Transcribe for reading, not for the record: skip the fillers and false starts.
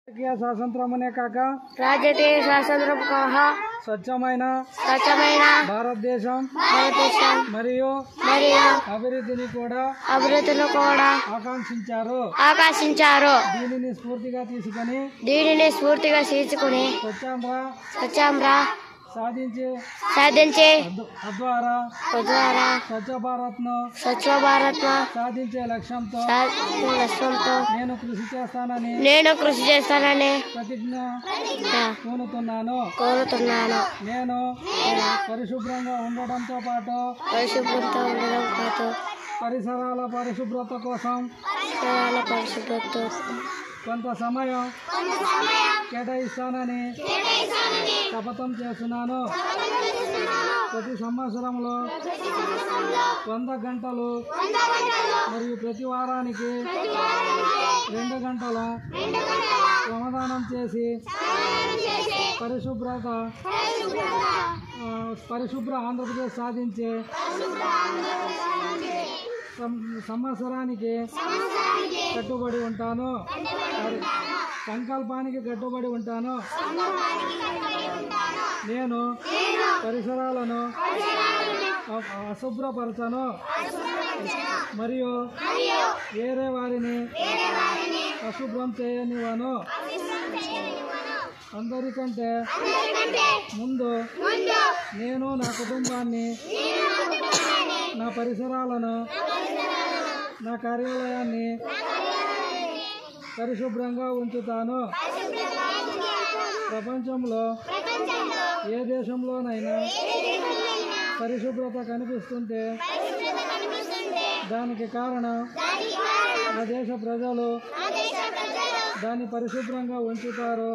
రాజకీయ స్వాతంత్రమునే కాక రాజకీయ స్వాతంత్రం కాక స్వచ్ఛమైన భారతదేశం మరియు అభివృద్ధిని కూడా ఆకాంక్షించారు. దీనిని స్ఫూర్తిగా తీసుకుని స్వచ్ఛంద్ర సాధించే తద్వారా స్వచ్ఛ భారత్ సాధించే లక్ష్యంతో నేను కృషి చేస్తానని ప్రతిజ్ఞ కోరుతున్నాను. నేను పరిశుభ్రంగా ఉండడంతో పాటు పరిసరాల పరిశుభ్రత కోసం కొంత సమయం కేటాయిస్తానని శపథం చేస్తున్నాను. ప్రతి సంవత్సరంలో 100 గంటలు మరియు ప్రతి వారానికి 2 గంటల శ్రమదానం చేసి పరిశుభ్ర ఆంధ్రప్రదేశ్ సాధించే సంవత్సరానికి కట్టుబడి ఉంటాను. సంకల్పానికి కట్టుబడి ఉంటాను. నేను పరిసరాలను అశుభ్రపరచను మరియు వేరే వారిని అశుభ్రం చేయనివ్వను. అందరికంటే ముందు నేను నా కుటుంబాన్ని, నా పరిసరాలను, నా కార్యాలయాన్ని పరిశుభ్రంగా ఉంచుతాను. ప్రపంచంలో ఏ దేశంలోనైనా పరిశుభ్రత కనిపిస్తుంటే దానికి కారణం ఆ దేశ ప్రజలు దాన్ని పరిశుభ్రంగా ఉంచుతారు.